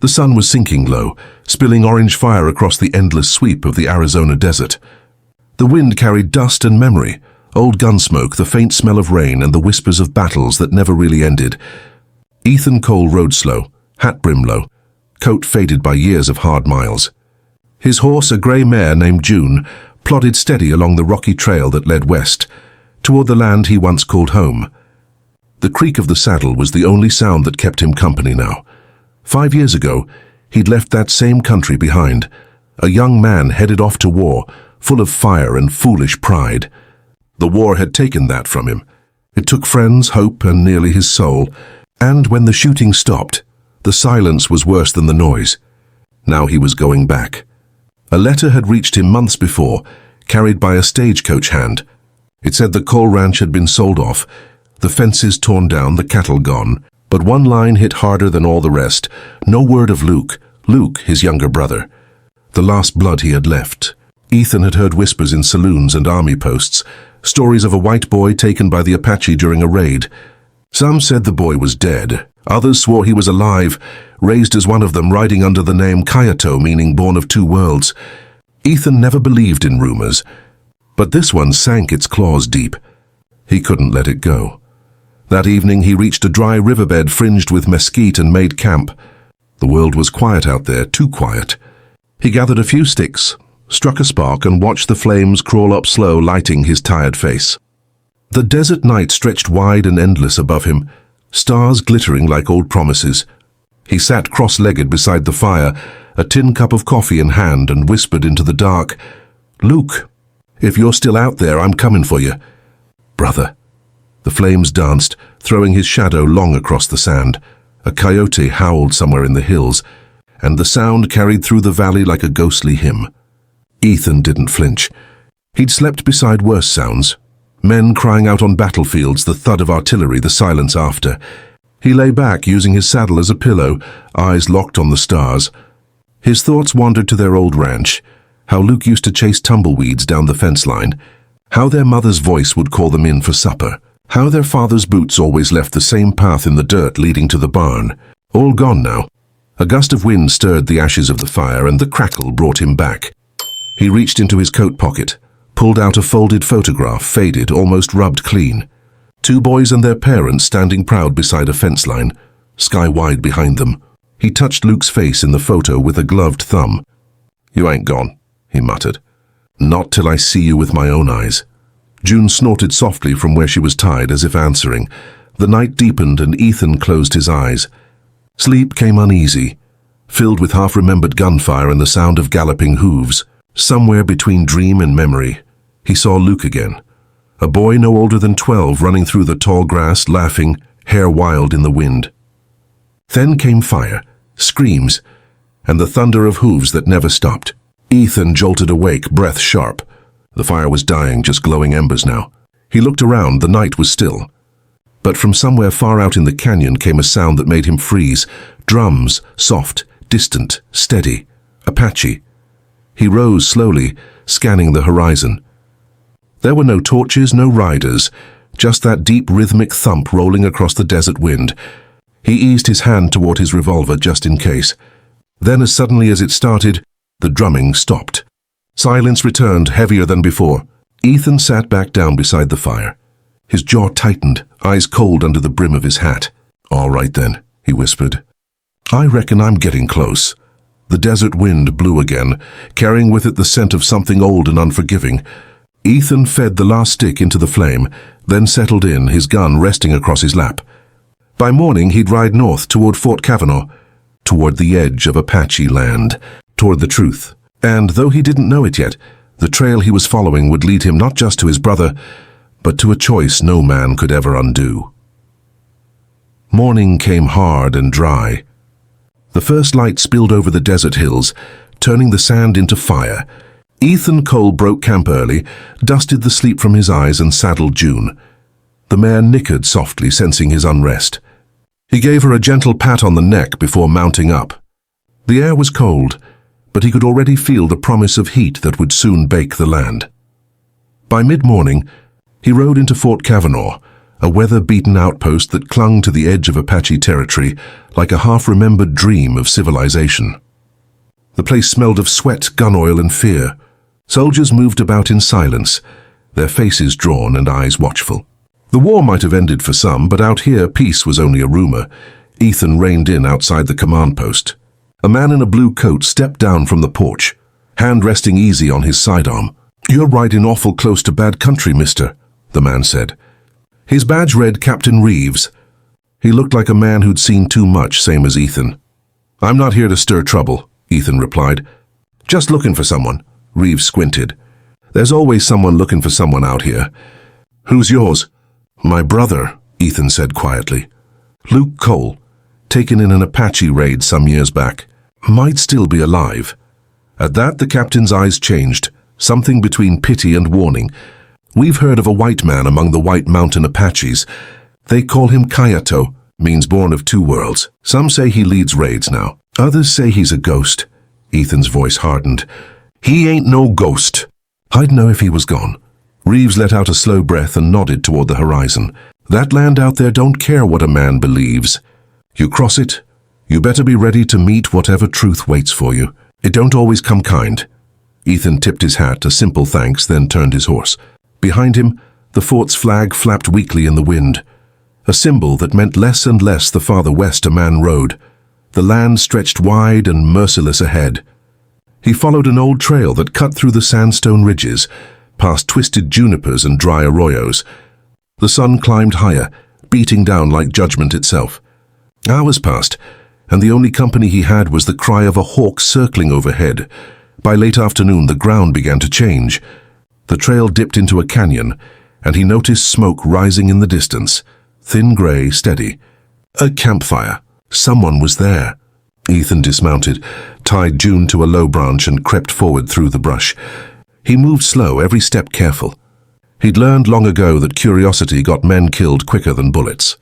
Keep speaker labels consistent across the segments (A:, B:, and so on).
A: The sun was sinking low, spilling orange fire across the endless sweep of the Arizona desert. The wind carried dust and memory, old gun smoke, the faint smell of rain, and the whispers of battles that never really ended. Ethan Cole rode slow, hat brim low, coat faded by years of hard miles. His horse, a grey mare named June, plodded steady along the rocky trail that led west, toward the land he once called home. The creak of the saddle was the only sound that kept him company now. 5 years ago, he'd left that same country behind, a young man headed off to war, full of fire and foolish pride. The war had taken that from him. It took friends, hope, and nearly his soul. And when the shooting stopped, the silence was worse than the noise. Now he was going back. A letter had reached him months before, carried by a stagecoach hand. It said the Cole ranch had been sold off, the fences torn down, the cattle gone. But one line hit harder than all the rest. No word of Luke, his younger brother. The last blood he had left. Ethan had heard whispers in saloons and army posts, stories of a white boy taken by the Apache during a raid. Some said the boy was dead. Others swore he was alive, raised as one of them, riding under the name Kayato, meaning born of two worlds. Ethan never believed in rumors, but this one sank its claws deep. He couldn't let it go. That evening he reached a dry riverbed fringed with mesquite and made camp. The world was quiet out there, too quiet. He gathered a few sticks, struck a spark, and watched the flames crawl up slow, lighting his tired face. The desert night stretched wide and endless above him, stars glittering like old promises. He sat cross-legged beside the fire, a tin cup of coffee in hand, and whispered into the dark, "Luke, if you're still out there, I'm coming for you." "Brother." The flames danced, throwing his shadow long across the sand. A coyote howled somewhere in the hills, and the sound carried through the valley like a ghostly hymn. Ethan didn't flinch. He'd slept beside worse sounds. Men crying out on battlefields, the thud of artillery, the silence after. He lay back, using his saddle as a pillow, eyes locked on the stars. His thoughts wandered to their old ranch, how Luke used to chase tumbleweeds down the fence line, how their mother's voice would call them in for supper, how their father's boots always left the same path in the dirt leading to the barn. All gone now. A gust of wind stirred the ashes of the fire, and the crackle brought him back. He reached into his coat pocket, pulled out a folded photograph, faded, almost rubbed clean. 2 boys and their parents standing proud beside a fence line, sky wide behind them. He touched Luke's face in the photo with a gloved thumb. "You ain't gone," he muttered. "Not till I see you with my own eyes." June snorted softly from where she was tied, as if answering. The night deepened, and Ethan closed his eyes. Sleep came uneasy, filled with half-remembered gunfire and the sound of galloping hooves. Somewhere between dream and memory, he saw Luke again. A boy no older than 12, running through the tall grass, laughing, hair wild in the wind. Then came fire, screams, and the thunder of hooves that never stopped. Ethan jolted awake, breath sharp. The fire was dying, just glowing embers now. He looked around, the night was still. But from somewhere far out in the canyon came a sound that made him freeze. Drums, soft, distant, steady. Apache. He rose slowly, scanning the horizon. There were no torches, no riders, just that deep rhythmic thump rolling across the desert wind. He eased his hand toward his revolver just in case. Then, as suddenly as it started, the drumming stopped. Silence returned, heavier than before. Ethan sat back down beside the fire. His jaw tightened, eyes cold under the brim of his hat. "All right then," he whispered. "I reckon I'm getting close." The desert wind blew again, carrying with it the scent of something old and unforgiving. Ethan fed the last stick into the flame, then settled in, his gun resting across his lap. By morning he'd ride north toward Fort Kavanaugh, toward the edge of Apache land, toward the truth. And though he didn't know it yet, the trail he was following would lead him not just to his brother, but to a choice no man could ever undo. Morning came hard and dry. The first light spilled over the desert hills, turning the sand into fire. Ethan Cole broke camp early, dusted the sleep from his eyes, and saddled June. The mare nickered softly, sensing his unrest. He gave her a gentle pat on the neck before mounting up. The air was cold, but he could already feel the promise of heat that would soon bake the land. By mid-morning, he rode into Fort Kavanaugh, a weather-beaten outpost that clung to the edge of Apache territory like a half-remembered dream of civilization. The place smelled of sweat, gun oil, and fear. Soldiers moved about in silence, their faces drawn and eyes watchful. The war might have ended for some, but out here peace was only a rumor. Ethan reined in outside the command post. A man in a blue coat stepped down from the porch, hand resting easy on his sidearm. "You're riding awful close to bad country, mister," the man said. His badge read Captain Reeves. He looked like a man who'd seen too much, same as Ethan. "I'm not here to stir trouble," Ethan replied. "Just looking for someone." Reeves squinted. "There's always someone looking for someone out here." "Who's yours?" "My brother," Ethan said quietly. "Luke Cole, taken in an Apache raid some years back. Might still be alive." At that, the captain's eyes changed, something between pity and warning. "We've heard of a white man among the White Mountain Apaches. They call him Kayato, means born of two worlds. Some say he leads raids now. Others say he's a ghost." Ethan's voice hardened. "He ain't no ghost." "I'd know if he was gone." Reeves let out a slow breath and nodded toward the horizon. "That land out there don't care what a man believes. You cross it, you better be ready to meet whatever truth waits for you. It don't always come kind." Ethan tipped his hat, a simple thanks, then turned his horse. Behind him, the fort's flag flapped weakly in the wind, a symbol that meant less and less the farther west a man rode. The land stretched wide and merciless ahead. He followed an old trail that cut through the sandstone ridges, past twisted junipers and dry arroyos. The sun climbed higher, beating down like judgment itself. Hours passed, and the only company he had was the cry of a hawk circling overhead. By late afternoon, the ground began to change. The trail dipped into a canyon, and he noticed smoke rising in the distance, thin gray, steady. A campfire. Someone was there. Ethan dismounted, tied June to a low branch, and crept forward through the brush. He moved slow, every step careful. He'd learned long ago that curiosity got men killed quicker than bullets.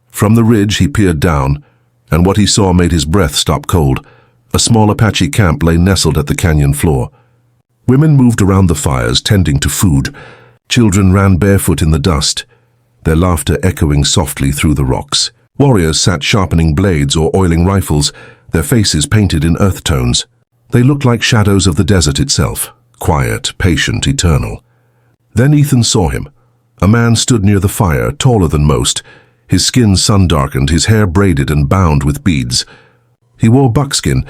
A: From the ridge he peered down, and what he saw made his breath stop cold. A small Apache camp lay nestled at the canyon floor. Women moved around the fires, tending to food. Children ran barefoot in the dust, their laughter echoing softly through the rocks. Warriors sat sharpening blades or oiling rifles, their faces painted in earth tones. They looked like shadows of the desert itself, quiet, patient, eternal. Then Ethan saw him. A man stood near the fire, taller than most, his skin sun-darkened, his hair braided and bound with beads. He wore buckskin,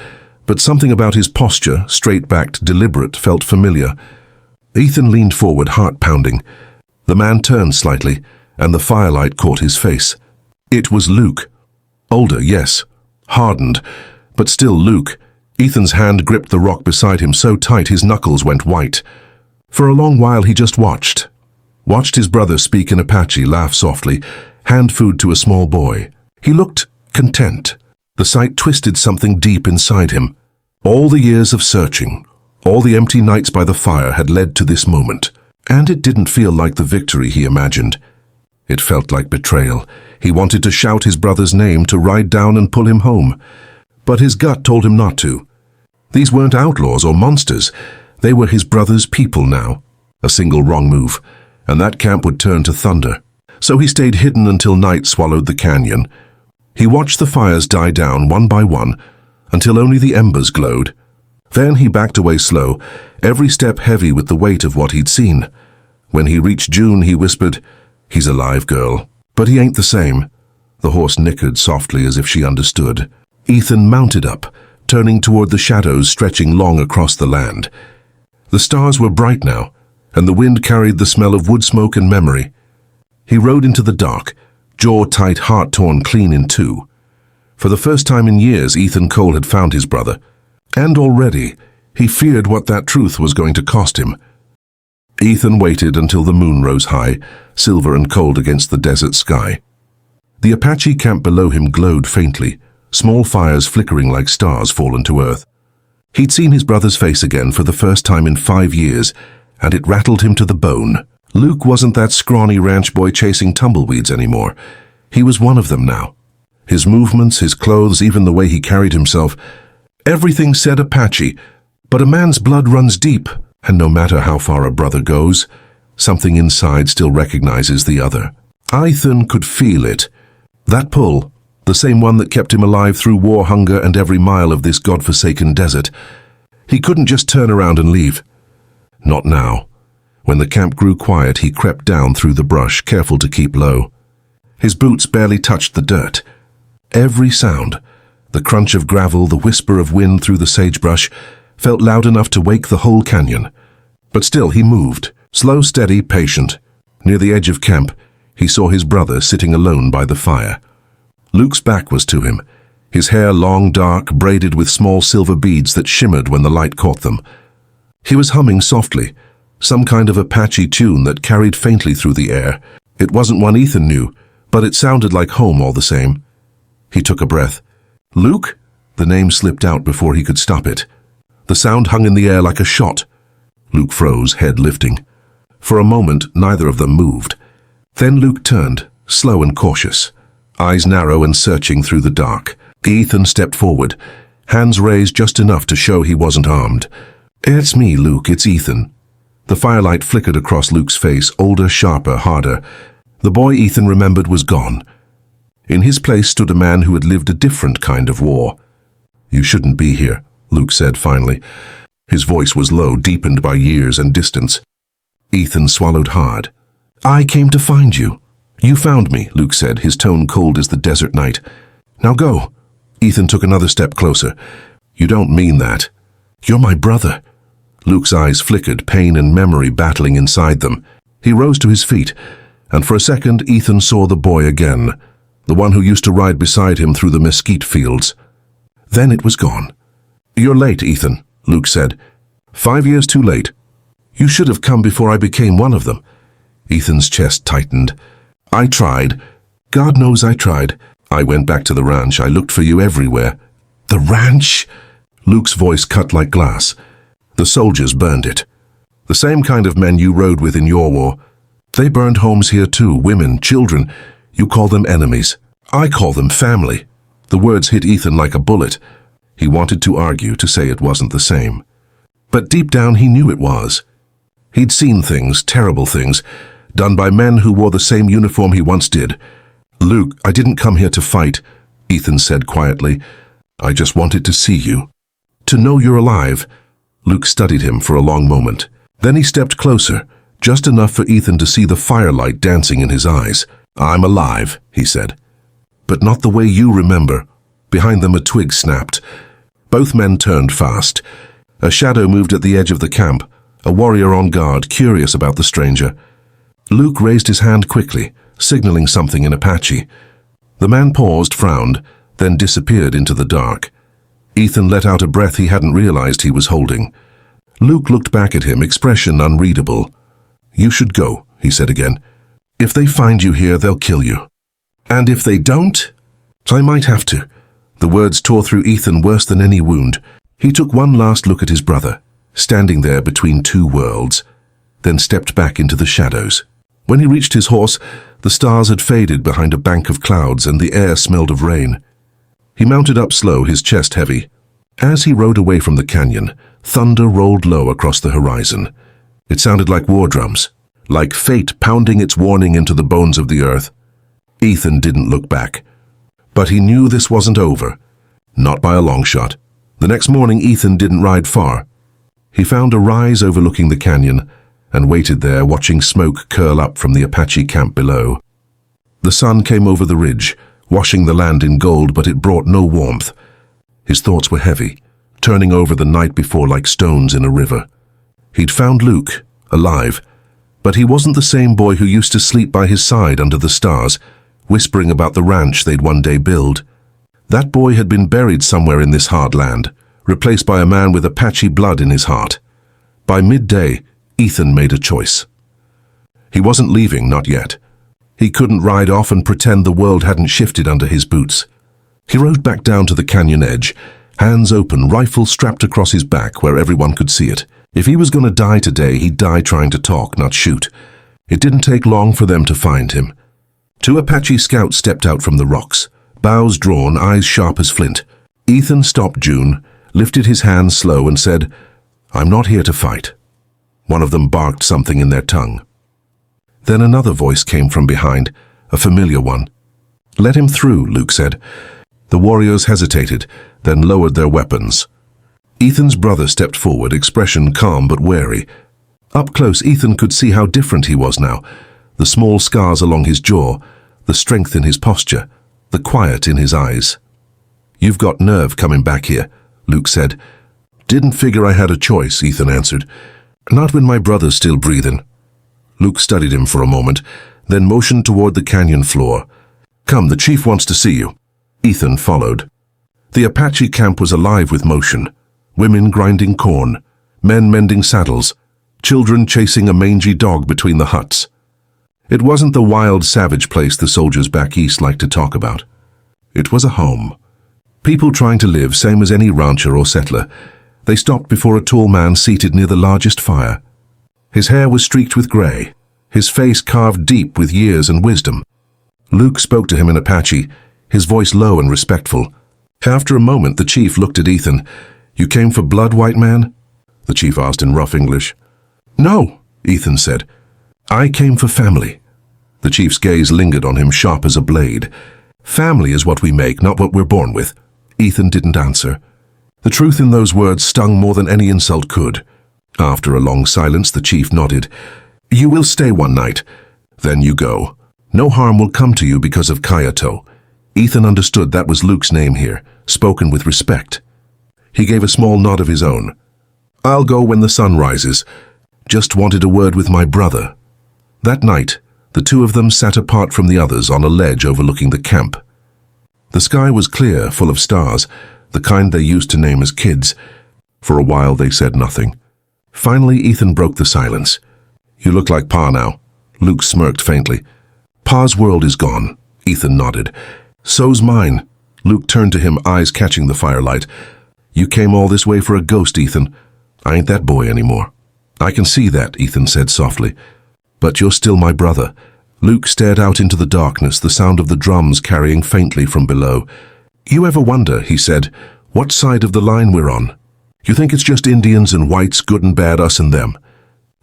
A: but something about his posture, straight-backed, deliberate, felt familiar. Ethan leaned forward, heart pounding. The man turned slightly, and the firelight caught his face. It was Luke. Older, yes. Hardened, but still Luke. Ethan's hand gripped the rock beside him so tight his knuckles went white. For a long while he just watched. Watched his brother speak in Apache, laugh softly, hand food to a small boy. He looked content. The sight twisted something deep inside him. All the years of searching, all the empty nights by the fire had led to this moment. And it didn't feel like the victory he imagined. It felt like betrayal. He wanted to shout his brother's name, to ride down and pull him home. But his gut told him not to. These weren't outlaws or monsters. They were his brother's people now. A single wrong move, and that camp would turn to thunder. So he stayed hidden until night swallowed the canyon. He watched the fires die down one by one, until only the embers glowed. Then he backed away slow, every step heavy with the weight of what he'd seen. When he reached June, he whispered, "He's alive, girl. But he ain't the same." The horse nickered softly as if she understood. Ethan mounted up, turning toward the shadows stretching long across the land. The stars were bright now, and the wind carried the smell of wood smoke and memory. He rode into the dark, jaw tight, heart torn clean in two. For the first time in years, Ethan Cole had found his brother. And already, he feared what that truth was going to cost him. Ethan waited until the moon rose high, silver and cold against the desert sky. The Apache camp below him glowed faintly, small fires flickering like stars fallen to earth. He'd seen his brother's face again for the first time in 5 years, and it rattled him to the bone. Luke wasn't that scrawny ranch boy chasing tumbleweeds anymore. He was one of them now. His movements, his clothes, even the way he carried himself, everything said Apache, but a man's blood runs deep, and no matter how far a brother goes, something inside still recognizes the other. Ethan could feel it. That pull, the same one that kept him alive through war, hunger, and every mile of this godforsaken desert. He couldn't just turn around and leave. Not now. When the camp grew quiet, he crept down through the brush, careful to keep low. His boots barely touched the dirt. Every sound, the crunch of gravel, the whisper of wind through the sagebrush, felt loud enough to wake the whole canyon. But still he moved, slow, steady, patient. Near the edge of camp, he saw his brother sitting alone by the fire. Luke's back was to him, his hair long, dark, braided with small silver beads that shimmered when the light caught them. He was humming softly, some kind of Apache tune that carried faintly through the air. It wasn't one Ethan knew, but it sounded like home all the same. He took a breath. "Luke?" The name slipped out before he could stop it. The sound hung in the air like a shot. Luke froze, head lifting. For a moment, neither of them moved. Then Luke turned, slow and cautious, eyes narrow and searching through the dark. Ethan stepped forward, hands raised just enough to show he wasn't armed. "It's me, Luke, it's Ethan." The firelight flickered across Luke's face, older, sharper, harder. The boy Ethan remembered was gone. In his place stood a man who had lived a different kind of war. "You shouldn't be here," Luke said finally. His voice was low, deepened by years and distance. Ethan swallowed hard. "I came to find you." "You found me," Luke said, his tone cold as the desert night. "Now go." Ethan took another step closer. "You don't mean that." "You're my brother." Luke's eyes flickered, pain and memory battling inside them. He rose to his feet, and for a second Ethan saw the boy again, the one who used to ride beside him through the mesquite fields. Then it was gone. "You're late, Ethan," Luke said. 5 years too late. You should have come before I became one of them." Ethan's chest tightened. "I tried. God knows I tried. I went back to the ranch. I looked for you everywhere." "The ranch?" Luke's voice cut like glass. "The soldiers burned it. The same kind of men you rode with in your war. They burned homes here too, women, children. You call them enemies. I call them family." The words hit Ethan like a bullet. He wanted to argue, to say it wasn't the same. But deep down he knew it was. He'd seen things, terrible things, done by men who wore the same uniform he once did. "Luke, I didn't come here to fight," Ethan said quietly. "I just wanted to see you. To know you're alive." Luke studied him for a long moment. Then he stepped closer, just enough for Ethan to see the firelight dancing in his eyes. "I'm alive," he said. "But not the way you remember." Behind them a twig snapped. Both men turned fast. A shadow moved at the edge of the camp, a warrior on guard, curious about the stranger. Luke raised his hand quickly, signaling something in Apache. The man paused, frowned, then disappeared into the dark. Ethan let out a breath he hadn't realized he was holding. Luke looked back at him, expression unreadable. "You should go," he said again. "If they find you here, they'll kill you." "And if they don't?" "I might have to." The words tore through Ethan worse than any wound. He took one last look at his brother, standing there between two worlds, then stepped back into the shadows. When he reached his horse, the stars had faded behind a bank of clouds and the air smelled of rain. He mounted up slow, his chest heavy. As he rode away from the canyon, thunder rolled low across the horizon. It sounded like war drums, like fate pounding its warning into the bones of the earth. Ethan didn't look back. But he knew this wasn't over. Not by a long shot. The next morning, Ethan didn't ride far. He found a rise overlooking the canyon and waited there, watching smoke curl up from the Apache camp below. The sun came over the ridge, washing the land in gold, but it brought no warmth. His thoughts were heavy, turning over the night before like stones in a river. He'd found Luke, alive, but he wasn't the same boy who used to sleep by his side under the stars, whispering about the ranch they'd one day build. That boy had been buried somewhere in this hard land, replaced by a man with Apache blood in his heart. By midday, Ethan made a choice. He wasn't leaving, not yet. He couldn't ride off and pretend the world hadn't shifted under his boots. He rode back down to the canyon edge, hands open, rifle strapped across his back where everyone could see it. If he was going to die today, he'd die trying to talk, not shoot. It didn't take long for them to find him. 2 Apache scouts stepped out from the rocks, bows drawn, eyes sharp as flint. Ethan stopped June, lifted his hands slow and said, "I'm not here to fight." One of them barked something in their tongue. Then another voice came from behind, a familiar one. "Let him through," Luke said. The warriors hesitated, then lowered their weapons. Ethan's brother stepped forward, expression calm but wary. Up close, Ethan could see how different he was now. The small scars along his jaw, the strength in his posture, the quiet in his eyes. "You've got nerve coming back here," Luke said. "Didn't figure I had a choice," Ethan answered. "Not when my brother's still breathing." Luke studied him for a moment, then motioned toward the canyon floor. "Come, the chief wants to see you." Ethan followed. The Apache camp was alive with motion. Women grinding corn, men mending saddles, children chasing a mangy dog between the huts. It wasn't the wild, savage place the soldiers back east liked to talk about. It was a home. People trying to live, same as any rancher or settler. They stopped before a tall man seated near the largest fire. His hair was streaked with gray, his face carved deep with years and wisdom. Luke spoke to him in Apache, his voice low and respectful. After a moment, the chief looked at Ethan. "You came for blood, white man?" the chief asked in rough English. "No," Ethan said. "I came for family." The chief's gaze lingered on him, sharp as a blade. "Family is what we make, not what we're born with." Ethan didn't answer. The truth in those words stung more than any insult could. After a long silence, the chief nodded. "You will stay one night. Then you go. No harm will come to you because of Kayato." Ethan understood that was Luke's name here, spoken with respect. He gave a small nod of his own. "I'll go when the sun rises. Just wanted a word with my brother." That night, the two of them sat apart from the others on a ledge overlooking the camp. The sky was clear, full of stars, the kind they used to name as kids. For a while they said nothing. Finally, Ethan broke the silence. "You look like Pa now." Luke smirked faintly. "Pa's world is gone." Ethan nodded. "So's mine." Luke turned to him, eyes catching the firelight. "You came all this way for a ghost, Ethan. I ain't that boy anymore." "I can see that," Ethan said softly. "But you're still my brother." Luke stared out into the darkness, the sound of the drums carrying faintly from below. "You ever wonder," he said, "what side of the line we're on? You think it's just Indians and whites, good and bad, us and them?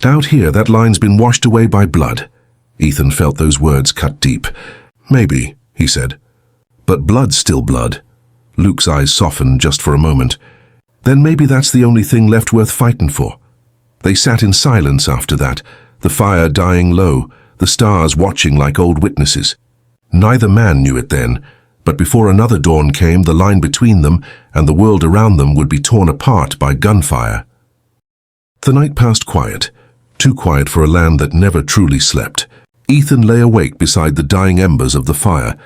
A: Out here, that line's been washed away by blood." Ethan felt those words cut deep. "Maybe," he said. "But blood's still blood." Luke's eyes softened just for a moment. "Then maybe that's the only thing left worth fighting for." They sat in silence after that, the fire dying low, the stars watching like old witnesses. Neither man knew it then, but before another dawn came, the line between them and the world around them would be torn apart by gunfire. The night passed quiet, too quiet for a land that never truly slept. Ethan lay awake beside the dying embers of the fire,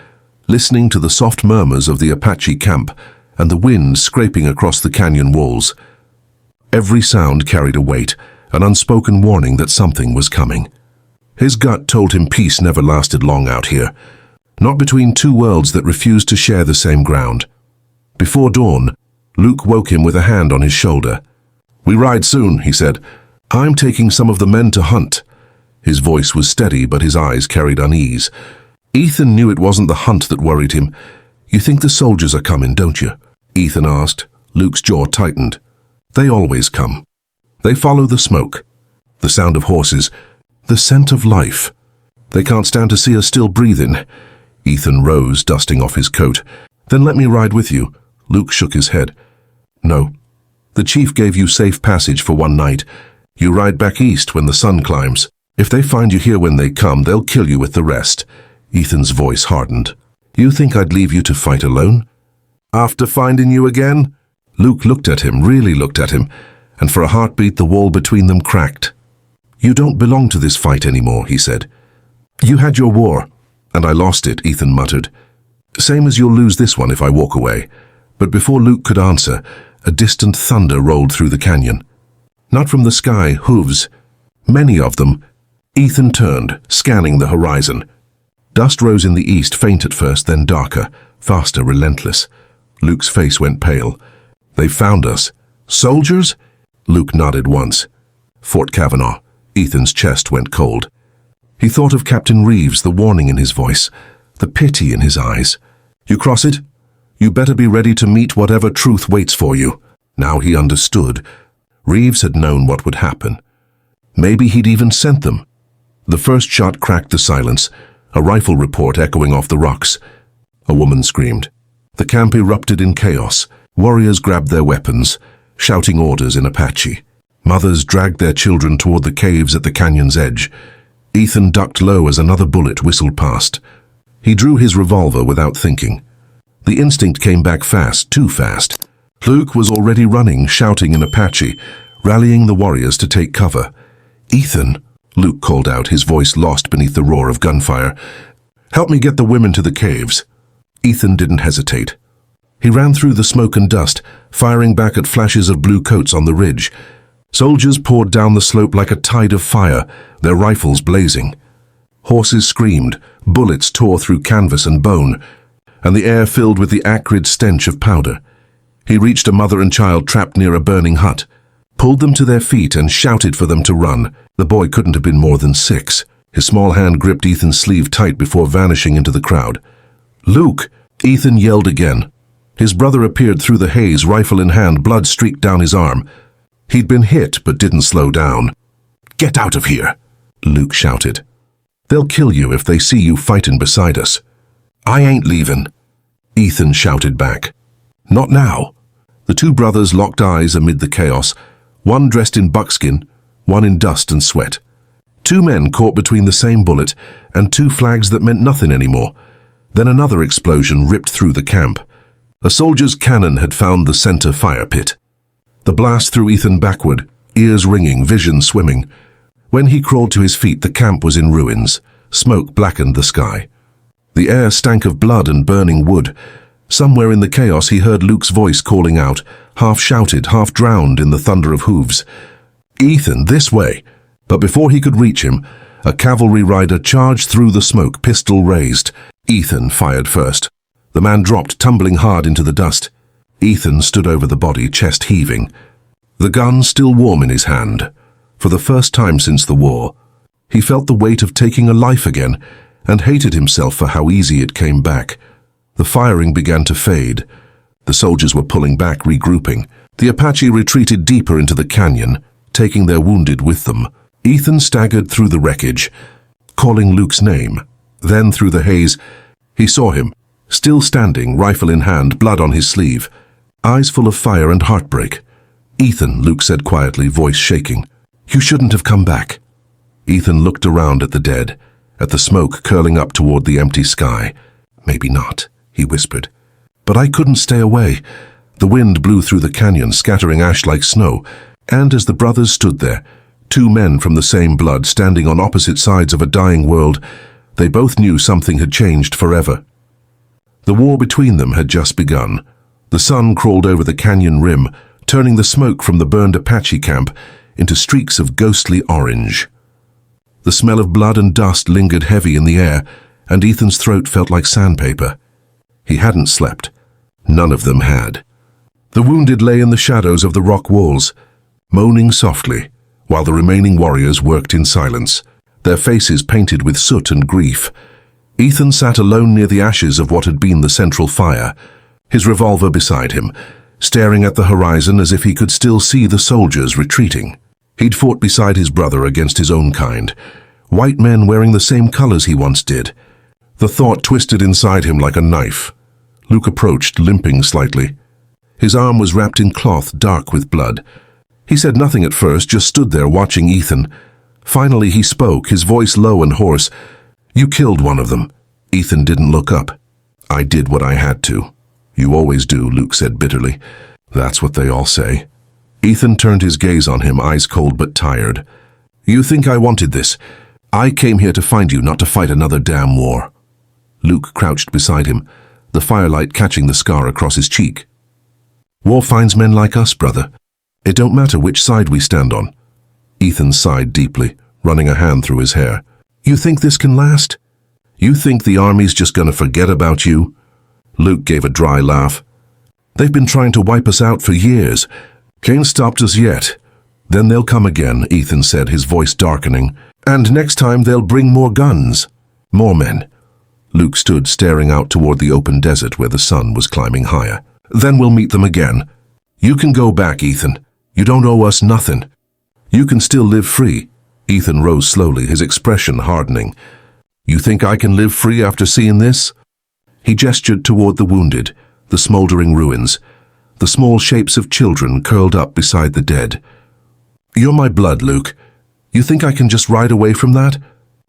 A: listening to the soft murmurs of the Apache camp and the wind scraping across the canyon walls. Every sound carried a weight, an unspoken warning that something was coming. His gut told him peace never lasted long out here, not between two worlds that refused to share the same ground. Before dawn, Luke woke him with a hand on his shoulder. "We ride soon," he said. "I'm taking some of the men to hunt." His voice was steady, but his eyes carried unease. Ethan knew it wasn't the hunt that worried him. "You think the soldiers are coming, don't you?" Ethan asked. Luke's jaw tightened. "They always come. They follow the smoke, the sound of horses, the scent of life. They can't stand to see us still breathing." Ethan rose, dusting off his coat. "Then let me ride with you." Luke shook his head. "No. The chief gave you safe passage for one night. You ride back east when the sun climbs. If they find you here when they come, they'll kill you with the rest." Ethan's voice hardened. "You think I'd leave you to fight alone? After finding you again?" Luke looked at him, really looked at him, and for a heartbeat the wall between them cracked. "You don't belong to this fight anymore," he said. "You had your war, and I lost it," Ethan muttered. "Same as you'll lose this one if I walk away." But before Luke could answer, a distant thunder rolled through the canyon. Not from the sky, hooves. Many of them. Ethan turned, scanning the horizon. Dust rose in the east, faint at first, then darker, faster, relentless. Luke's face went pale. "They found us." "Soldiers?" Luke nodded once. "Fort Kavanaugh." Ethan's chest went cold. He thought of Captain Reeves, the warning in his voice, the pity in his eyes. "You cross it? You better be ready to meet whatever truth waits for you." Now he understood. Reeves had known what would happen. Maybe he'd even sent them. The first shot cracked the silence. a rifle report echoing off the rocks. A woman screamed. The camp erupted in chaos. Warriors grabbed their weapons, shouting orders in Apache. Mothers dragged their children toward the caves at the canyon's edge. Ethan ducked low as another bullet whistled past. He drew his revolver without thinking. The instinct came back fast, too fast. Luke was already running, shouting in Apache, rallying the warriors to take cover. "Ethan," Luke called out, his voice lost beneath the roar of gunfire. "Help me get the women to the caves." Ethan didn't hesitate. He ran through the smoke and dust, firing back at flashes of blue coats on the ridge. Soldiers poured down the slope like a tide of fire, their rifles blazing. Horses screamed, bullets tore through canvas and bone, and the air filled with the acrid stench of powder. He reached a mother and child trapped near a burning hut, pulled them to their feet and shouted for them to run. The boy couldn't have been more than 6. His small hand gripped Ethan's sleeve tight before vanishing into the crowd. "Luke!" Ethan yelled again. His brother appeared through the haze, rifle in hand, blood streaked down his arm. He'd been hit, but didn't slow down. "Get out of here!" Luke shouted. "They'll kill you if they see you fighting beside us." "I ain't leaving," Ethan shouted back. "Not now." The two brothers locked eyes amid the chaos, one dressed in buckskin, one in dust and sweat. Two men caught between the same bullet and two flags that meant nothing anymore. Then another explosion ripped through the camp. A soldier's cannon had found the center fire pit. The blast threw Ethan backward, ears ringing, vision swimming. When he crawled to his feet, the camp was in ruins. Smoke blackened the sky. The air stank of blood and burning wood. Somewhere in the chaos he heard Luke's voice calling out, half shouted, half drowned in the thunder of hooves. "Ethan, this way!" But before he could reach him, a cavalry rider charged through the smoke, pistol raised. Ethan fired first. The man dropped, tumbling hard into the dust. Ethan stood over the body, chest heaving. The gun still warm in his hand. For the first time since the war, he felt the weight of taking a life again and hated himself for how easy it came back. The firing began to fade. The soldiers were pulling back, regrouping. The Apache retreated deeper into the canyon, taking their wounded with them. Ethan staggered through the wreckage, calling Luke's name. Then, through the haze, he saw him, still standing, rifle in hand, blood on his sleeve, eyes full of fire and heartbreak. "Ethan," Luke said quietly, voice shaking. "You shouldn't have come back." Ethan looked around at the dead, at the smoke curling up toward the empty sky. "Maybe not," he whispered. "But I couldn't stay away." The wind blew through the canyon, scattering ash like snow, and as the brothers stood there, two men from the same blood standing on opposite sides of a dying world, they both knew something had changed forever. The war between them had just begun. The sun crawled over the canyon rim, turning the smoke from the burned Apache camp into streaks of ghostly orange. The smell of blood and dust lingered heavy in the air, and Ethan's throat felt like sandpaper. He hadn't slept. None of them had. The wounded lay in the shadows of the rock walls, moaning softly, while the remaining warriors worked in silence, their faces painted with soot and grief. Ethan sat alone near the ashes of what had been the central fire, his revolver beside him, staring at the horizon as if he could still see the soldiers retreating. He'd fought beside his brother against his own kind, white men wearing the same colors he once did. The thought twisted inside him like a knife. Luke approached, limping slightly. His arm was wrapped in cloth, dark with blood. He said nothing at first, just stood there watching Ethan. Finally he spoke, his voice low and hoarse. "You killed one of them." Ethan didn't look up. "I did what I had to." "You always do," Luke said bitterly. "That's what they all say." Ethan turned his gaze on him, eyes cold but tired. "You think I wanted this? I came here to find you, not to fight another damn war." Luke crouched beside him, the firelight catching the scar across his cheek. "War finds men like us, brother. It don't matter which side we stand on." Ethan sighed deeply, running a hand through his hair. "You think this can last? You think the army's just gonna forget about you?" Luke gave a dry laugh. "They've been trying to wipe us out for years. Can't stop us yet. Then they'll come again," Ethan said, his voice darkening. "And next time they'll bring more guns. More men." Luke stood staring out toward the open desert where the sun was climbing higher. "Then we'll meet them again. You can go back, Ethan. You don't owe us nothing. You can still live free." Ethan rose slowly, his expression hardening. You think I can live free after seeing this? He gestured toward the wounded, the smoldering ruins, the small shapes of children curled up beside the dead. You're my blood, Luke. You think I can just ride away from that?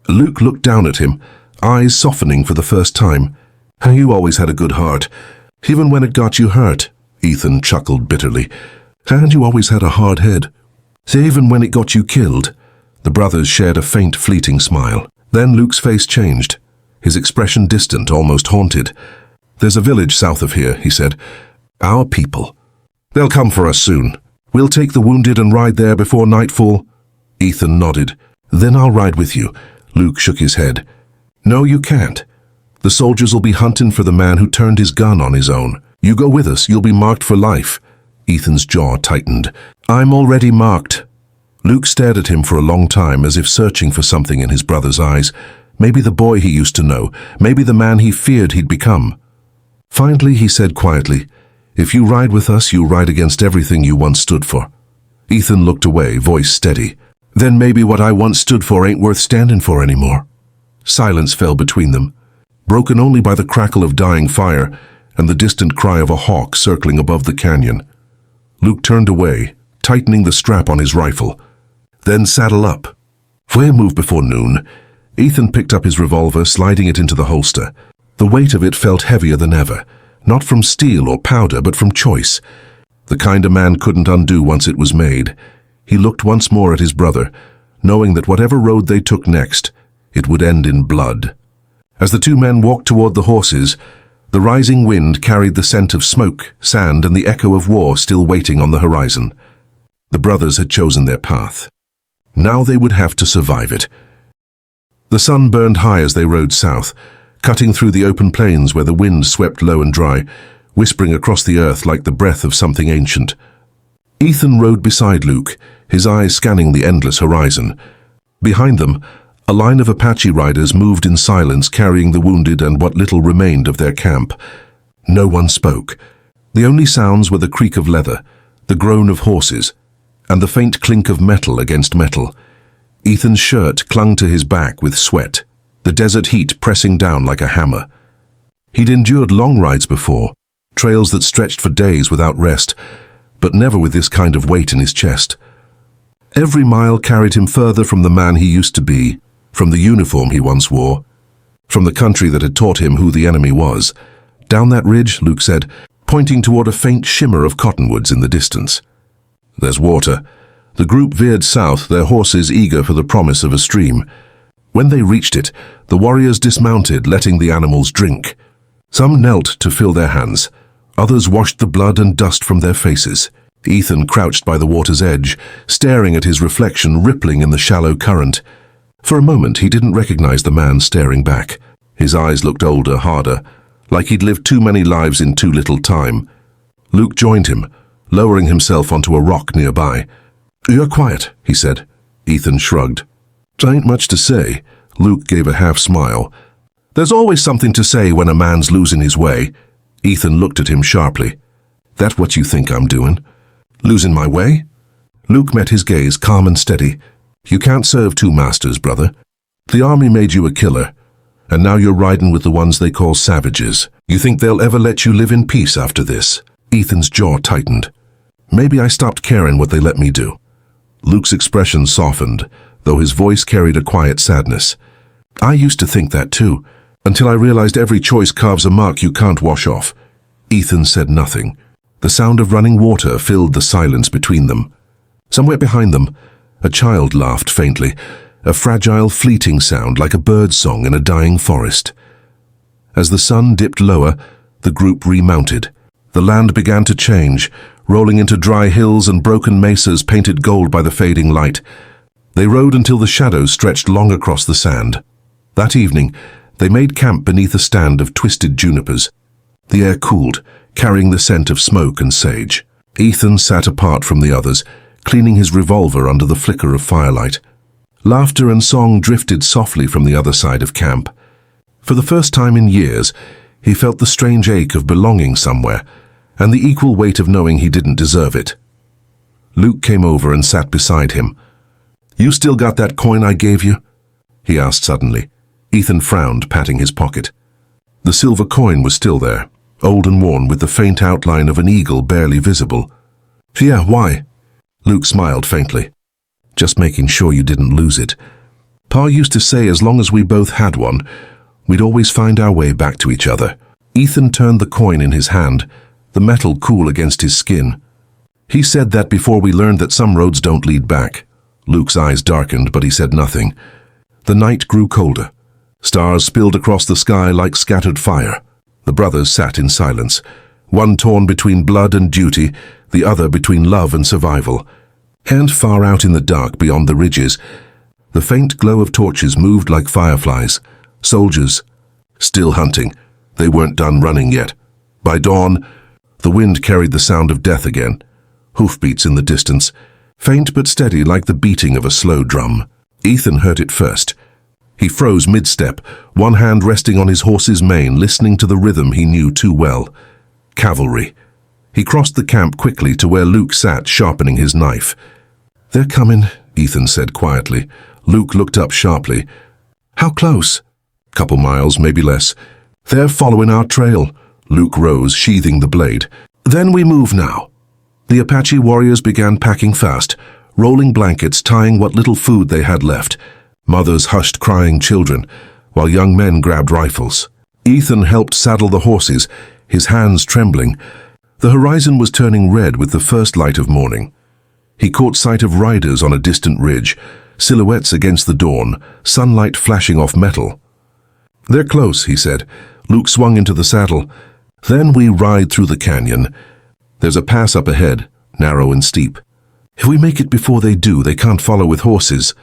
A: Luke looked down at him, eyes softening for the first time. You always had a good heart, even when it got you hurt, Ethan chuckled bitterly. And you always had a hard head. Even when it got you killed. The brothers shared a faint, fleeting smile. Then Luke's face changed, his expression distant, almost haunted. There's a village south of here, he said. Our people. They'll come for us soon. We'll take the wounded and ride there before nightfall. Ethan nodded. Then I'll ride with you. Luke shook his head. No, you can't. The soldiers will be hunting for the man who turned his gun on his own. You go with us, you'll be marked for life. Ethan's jaw tightened. I'm already marked. Luke stared at him for a long time, as if searching for something in his brother's eyes. Maybe the boy he used to know, maybe the man he feared he'd become. Finally, he said quietly, If you ride with us, you'll ride against everything you once stood for. Ethan looked away, voice steady. Then maybe what I once stood for ain't worth standing for anymore. Silence fell between them, broken only by the crackle of dying fire and the distant cry of a hawk circling above the canyon. Luke turned away, tightening the strap on his rifle. Then saddle up. We'll move before noon. Ethan picked up his revolver, sliding it into the holster. The weight of it felt heavier than ever, not from steel or powder, but from choice. The kind a man couldn't undo once it was made. He looked once more at his brother, knowing that whatever road they took next, it would end in blood. As the two men walked toward the horses, the rising wind carried the scent of smoke, sand, and the echo of war still waiting on the horizon. The brothers had chosen their path. Now they would have to survive it. The sun burned high as they rode south, cutting through the open plains where the wind swept low and dry, whispering across the earth like the breath of something ancient. Ethan rode beside Luke, his eyes scanning the endless horizon. Behind them, a line of Apache riders moved in silence, carrying the wounded and what little remained of their camp. No one spoke. The only sounds were the creak of leather, the groan of horses, and the faint clink of metal against metal. Ethan's shirt clung to his back with sweat, the desert heat pressing down like a hammer. He'd endured long rides before, trails that stretched for days without rest, but never with this kind of weight in his chest. Every mile carried him further from the man he used to be, from the uniform he once wore, from the country that had taught him who the enemy was. Down that ridge, Luke said, pointing toward a faint shimmer of cottonwoods in the distance. There's water. The group veered south, their horses eager for the promise of a stream. When they reached it, the warriors dismounted, letting the animals drink. Some knelt to fill their hands. Others washed the blood and dust from their faces. Ethan crouched by the water's edge, staring at his reflection rippling in the shallow current. For a moment, he didn't recognize the man staring back. His eyes looked older, harder, like he'd lived too many lives in too little time. Luke joined him, lowering himself onto a rock nearby. You're quiet, he said. Ethan shrugged. Ain't much to say. Luke gave a half smile. There's always something to say when a man's losing his way. Ethan looked at him sharply. That what you think I'm doing? Losing my way? Luke met his gaze, calm and steady. You can't serve two masters, brother. The army made you a killer, and now you're riding with the ones they call savages. You think they'll ever let you live in peace after this? Ethan's jaw tightened. Maybe I stopped caring what they let me do. Luke's expression softened, though his voice carried a quiet sadness. I used to think that too, until I realized every choice carves a mark you can't wash off. Ethan said nothing. The sound of running water filled the silence between them. Somewhere behind them, a child laughed faintly, a fragile, fleeting sound like a bird's song in a dying forest. As the sun dipped lower, the group remounted. The land began to change, rolling into dry hills and broken mesas painted gold by the fading light. They rode until the shadows stretched long across the sand. That evening, they made camp beneath a stand of twisted junipers. The air cooled, carrying the scent of smoke and sage. Ethan sat apart from the others, cleaning his revolver under the flicker of firelight. Laughter and song drifted softly from the other side of camp. For the first time in years, he felt the strange ache of belonging somewhere, and the equal weight of knowing he didn't deserve it. Luke came over and sat beside him. You still got that coin I gave you? He asked suddenly. Ethan frowned, patting his pocket. The silver coin was still there, old and worn with the faint outline of an eagle barely visible. Yeah, why? Luke smiled faintly. Just making sure you didn't lose it. Pa used to say as long as we both had one, we'd always find our way back to each other. Ethan turned the coin in his hand, the metal cool against his skin. He said that before we learned that some roads don't lead back. Luke's eyes darkened, but he said nothing. The night grew colder. Stars spilled across the sky like scattered fire. The brothers sat in silence, one torn between blood and duty, the other between love and survival. And far out in the dark beyond the ridges, the faint glow of torches moved like fireflies. Soldiers, still hunting. They weren't done running yet. By dawn, the wind carried the sound of death again. Hoofbeats in the distance, faint but steady like the beating of a slow drum. Ethan heard it first. He froze mid-step, one hand resting on his horse's mane, listening to the rhythm he knew too well. Cavalry. He crossed the camp quickly to where Luke sat, sharpening his knife. They're coming, Ethan said quietly. Luke looked up sharply. How close? Couple miles, maybe less. They're following our trail. Luke rose, sheathing the blade. Then we move now. The Apache warriors began packing fast, rolling blankets, tying what little food they had left. Mothers hushed crying children, while young men grabbed rifles. Ethan helped saddle the horses, his hands trembling. The horizon was turning red with the first light of morning. He caught sight of riders on a distant ridge, silhouettes against the dawn, sunlight flashing off metal. They're close, he said. Luke swung into the saddle. Then we ride through the canyon. There's a pass up ahead, narrow and steep. If we make it before they do, they can't follow with horses.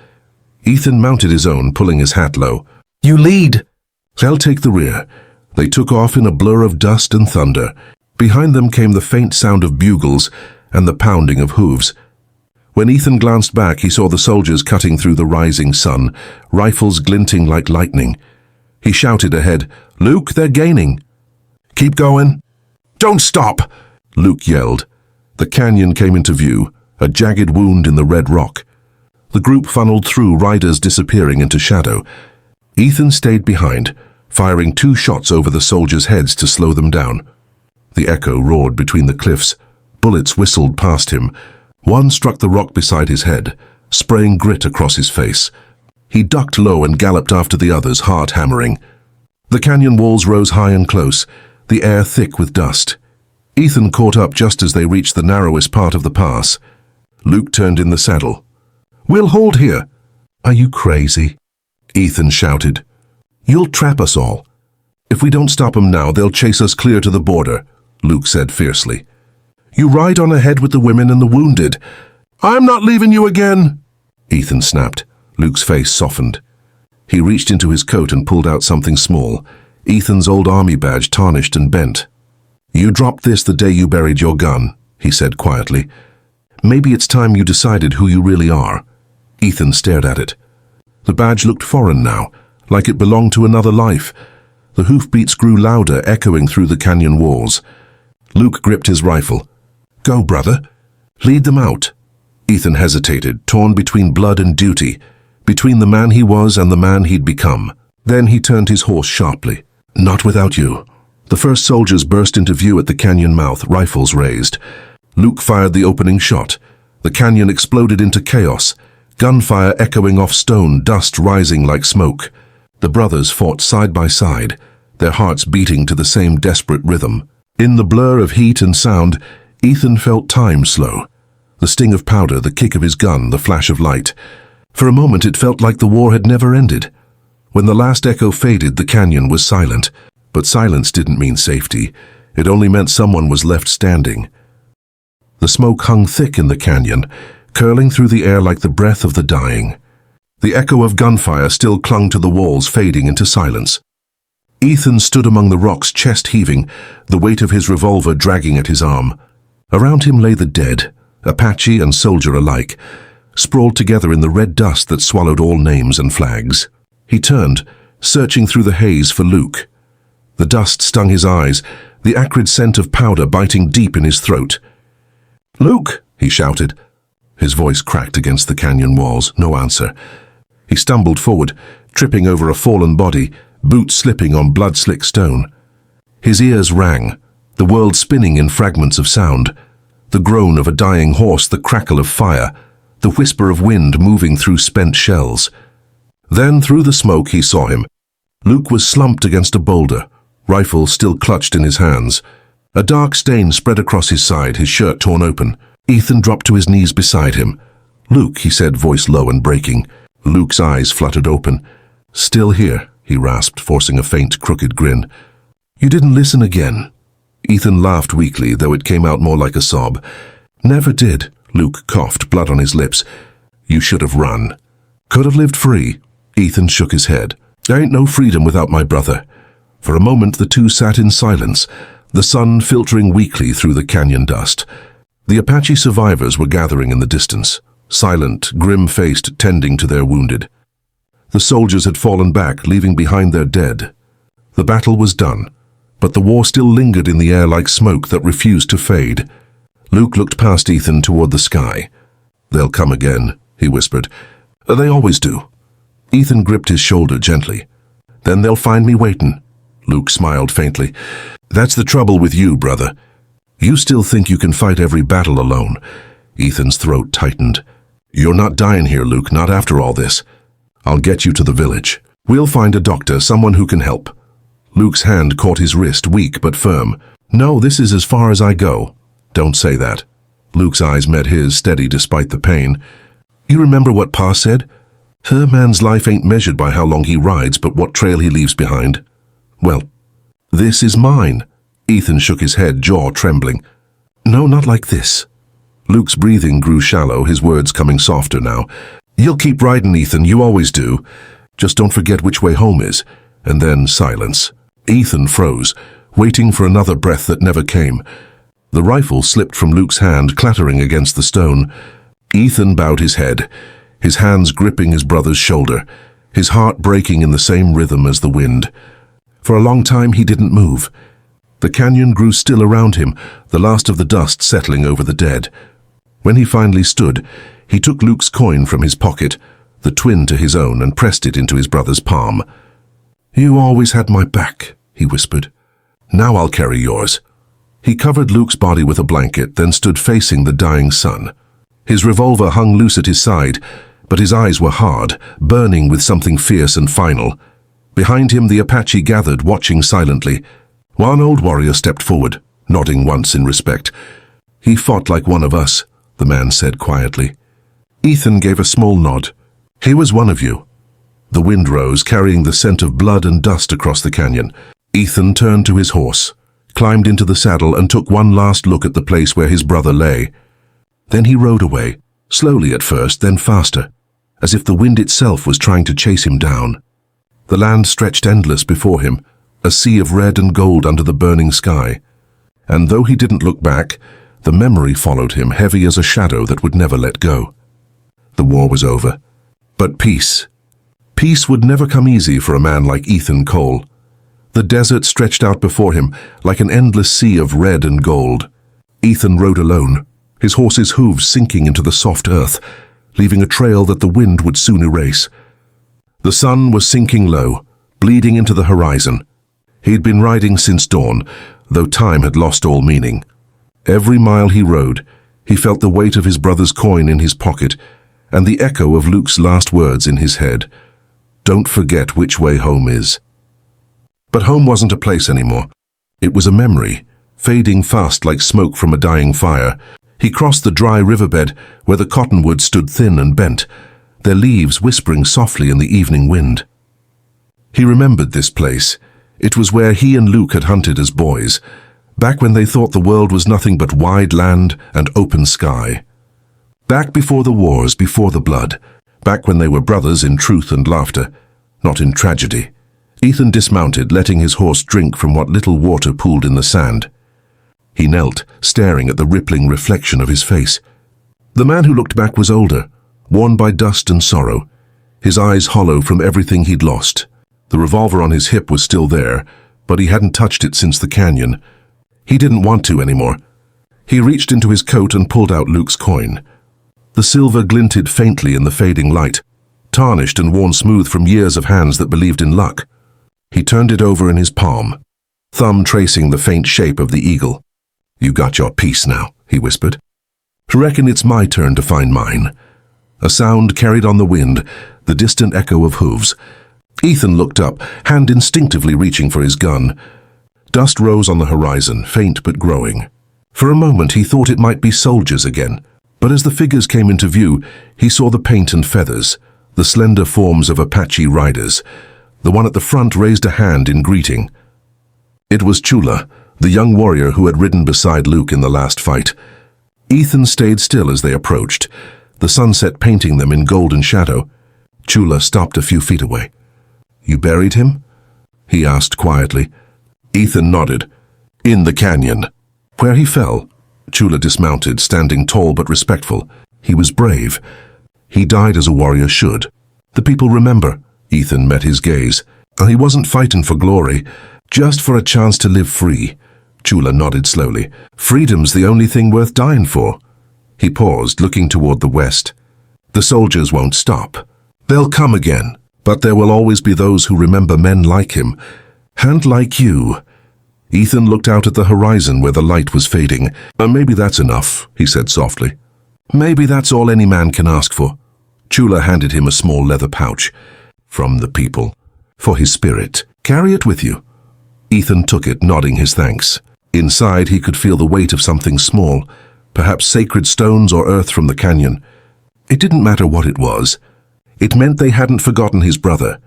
A: Ethan mounted his own, pulling his hat low. You lead. They'll take the rear. They took off in a blur of dust and thunder. Behind them came the faint sound of bugles and the pounding of hooves. When Ethan glanced back, he saw the soldiers cutting through the rising sun, rifles glinting like lightning. He shouted ahead, Luke, they're gaining. Keep going. Don't stop, Luke yelled. The canyon came into view, a jagged wound in the red rock. The group funneled through, riders disappearing into shadow. Ethan stayed behind, firing 2 shots over the soldiers' heads to slow them down. The echo roared between the cliffs. Bullets whistled past him. One struck the rock beside his head, spraying grit across his face. He ducked low and galloped after the others, heart hammering. The canyon walls rose high and close, the air thick with dust. Ethan caught up just as they reached the narrowest part of the pass. Luke turned in the saddle. We'll hold here. Are you crazy? Ethan shouted. You'll trap us all. If we don't stop them now, they'll chase us clear to the border, Luke said fiercely. You ride on ahead with the women and the wounded. I'm not leaving you again, Ethan snapped. Luke's face softened. He reached into his coat and pulled out something small, Ethan's old army badge tarnished and bent. You dropped this the day you buried your gun, he said quietly. Maybe it's time you decided who you really are. Ethan stared at it. The badge looked foreign now, like it belonged to another life. The hoofbeats grew louder, echoing through the canyon walls. Luke gripped his rifle. Go, brother. Lead them out. Ethan hesitated, torn between blood and duty, between the man he was and the man he'd become. Then he turned his horse sharply. Not without you. The first soldiers burst into view at the canyon mouth, rifles raised. Luke fired the opening shot. The canyon exploded into chaos, gunfire echoing off stone, dust rising like smoke. The brothers fought side by side, their hearts beating to the same desperate rhythm. In the blur of heat and sound, Ethan felt time slow. The sting of powder, the kick of his gun, the flash of light. For a moment it felt like the war had never ended. When the last echo faded, the canyon was silent. But silence didn't mean safety. It only meant someone was left standing. The smoke hung thick in the canyon, curling through the air like the breath of the dying. The echo of gunfire still clung to the walls, fading into silence. Ethan stood among the rocks, chest heaving, the weight of his revolver dragging at his arm. Around him lay the dead, Apache and soldier alike, sprawled together in the red dust that swallowed all names and flags. He turned, searching through the haze for Luke. The dust stung his eyes, the acrid scent of powder biting deep in his throat. Luke, he shouted. His voice cracked against the canyon walls, no answer. He stumbled forward, tripping over a fallen body, boots slipping on blood-slick stone. His ears rang, the world spinning in fragments of sound, the groan of a dying horse, the crackle of fire, the whisper of wind moving through spent shells. Then, through the smoke, he saw him. Luke was slumped against a boulder, rifle still clutched in his hands. A dark stain spread across his side, his shirt torn open. Ethan dropped to his knees beside him. "Luke," he said, voice low and breaking. Luke's eyes fluttered open. "Still here," he rasped, forcing a faint, crooked grin. "You didn't listen again." Ethan laughed weakly, though it came out more like a sob. "Never did," Luke coughed, blood on his lips. "You should have run." "Could have lived free." Ethan shook his head. "There ain't no freedom without my brother." For a moment the two sat in silence, the sun filtering weakly through the canyon dust. The Apache survivors were gathering in the distance, silent, grim-faced, tending to their wounded. The soldiers had fallen back, leaving behind their dead. The battle was done, but the war still lingered in the air like smoke that refused to fade. Luke looked past Ethan toward the sky. "They'll come again," he whispered. "They always do." Ethan gripped his shoulder gently. "Then they'll find me waiting." Luke smiled faintly. "That's the trouble with you, brother. You still think you can fight every battle alone." Ethan's throat tightened. "You're not dying here, Luke, not after all this. I'll get you to the village. We'll find a doctor, someone who can help." Luke's hand caught his wrist, weak but firm. "No, this is as far as I go." "Don't say that." Luke's eyes met his, steady despite the pain. "You remember what Pa said? Her man's life ain't measured by how long he rides, but what trail he leaves behind. Well, this is mine." Ethan shook his head, jaw trembling. "No, not like this." Luke's breathing grew shallow, his words coming softer now. "You'll keep riding, Ethan, you always do. Just don't forget which way home is." And then silence. Ethan froze, waiting for another breath that never came. The rifle slipped from Luke's hand, clattering against the stone. Ethan bowed his head, his hands gripping his brother's shoulder, his heart breaking in the same rhythm as the wind. For a long time he didn't move. The canyon grew still around him, the last of the dust settling over the dead. When he finally stood, he took Luke's coin from his pocket, the twin to his own, and pressed it into his brother's palm. "You always had my back," he whispered. "Now I'll carry yours." He covered Luke's body with a blanket, then stood facing the dying sun. His revolver hung loose at his side, but his eyes were hard, burning with something fierce and final. Behind him the Apache gathered, watching silently. One old warrior stepped forward, nodding once in respect. "He fought like one of us," the man said quietly. Ethan gave a small nod. "He was one of you." The wind rose, carrying the scent of blood and dust across the canyon. Ethan turned to his horse, climbed into the saddle, and took one last look at the place where his brother lay. Then he rode away, slowly at first, then faster, as if the wind itself was trying to chase him down. The land stretched endless before him, a sea of red and gold under the burning sky. And though he didn't look back, the memory followed him, heavy as a shadow that would never let go. The war was over. But peace. Peace would never come easy for a man like Ethan Cole. The desert stretched out before him like an endless sea of red and gold. Ethan rode alone, his horse's hooves sinking into the soft earth, leaving a trail that the wind would soon erase. The sun was sinking low, bleeding into the horizon. He'd been riding since dawn, though time had lost all meaning. Every mile he rode, he felt the weight of his brother's coin in his pocket and the echo of Luke's last words in his head. "Don't forget which way home is." But home wasn't a place anymore. It was a memory, fading fast like smoke from a dying fire. He crossed the dry riverbed where the cottonwoods stood thin and bent, their leaves whispering softly in the evening wind. He remembered this place. It was where he and Luke had hunted as boys, back when they thought the world was nothing but wide land and open sky. Back before the wars, before the blood, back when they were brothers in truth and laughter, not in tragedy. Ethan dismounted, letting his horse drink from what little water pooled in the sand. He knelt, staring at the rippling reflection of his face. The man who looked back was older, worn by dust and sorrow, his eyes hollow from everything he'd lost. The revolver on his hip was still there, but he hadn't touched it since the canyon. He didn't want to anymore. He reached into his coat and pulled out Luke's coin. The silver glinted faintly in the fading light. tarnished and worn smooth from years of hands that believed in luck. He turned it over in his palm, thumb tracing the faint shape of the eagle. "You got your piece now," he whispered. "Reckon it's my turn to find mine." A sound carried on the wind, the distant echo of hooves. Ethan looked up, hand instinctively reaching for his gun. Dust rose on the horizon, faint but growing. For a moment he thought it might be soldiers again, but as the figures came into view, he saw the paint and feathers, the slender forms of Apache riders. The one at the front raised a hand in greeting. It was Chula, the young warrior who had ridden beside Luke in the last fight. Ethan stayed still as they approached, the sunset painting them in golden shadow. Chula stopped a few feet away. "You buried him?" he asked quietly. Ethan nodded. "In the canyon." "Where he fell?" Chula dismounted, standing tall but respectful. "He was brave. He died as a warrior should. The people remember." Ethan met his gaze. "He wasn't fighting for glory, just for a chance to live free." Chula nodded slowly. "Freedom's the only thing worth dying for." He paused, looking toward the west. "The soldiers won't stop. They'll come again, but there will always be those who remember men like him, and like you." Ethan looked out at the horizon where the light was fading. "Maybe that's enough," he said softly. "Maybe that's all any man can ask for." Chula handed him a small leather pouch. "From the people. For his spirit. Carry it with you." Ethan took it, nodding his thanks. Inside he could feel the weight of something small, perhaps sacred stones or earth from the canyon. It didn't matter what it was. It meant they hadn't forgotten his brother.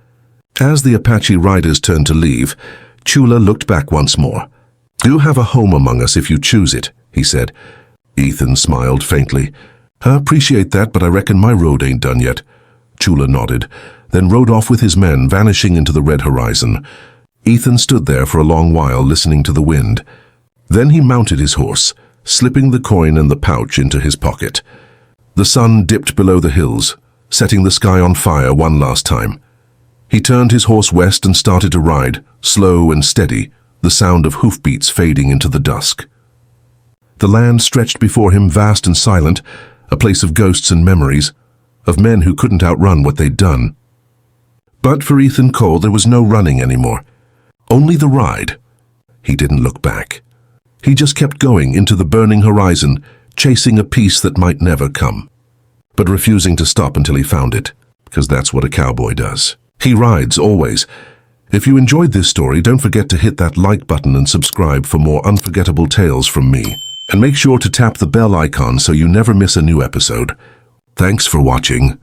A: As the Apache riders turned to leave, Chula looked back once more. "You have a home among us if you choose it," he said. Ethan smiled faintly. "I appreciate that, but I reckon my road ain't done yet." Chula nodded, then rode off with his men, vanishing into the red horizon. Ethan stood there for a long while, listening to the wind. Then he mounted his horse, slipping the coin and the pouch into his pocket. The sun dipped below the hills, setting the sky on fire one last time. He turned his horse west and started to ride, slow and steady, the sound of hoofbeats fading into the dusk. The land stretched before him, vast and silent, a place of ghosts and memories, of men who couldn't outrun what they'd done. But for Ethan Cole, there was no running anymore. Only the ride. He didn't look back. He just kept going into the burning horizon, chasing a peace that might never come, but refusing to stop until he found it, because that's what a cowboy does. He rides, always. If you enjoyed this story, don't forget to hit that like button and subscribe for more unforgettable tales from me. And make sure to tap the bell icon so you never miss a new episode. Thanks for watching.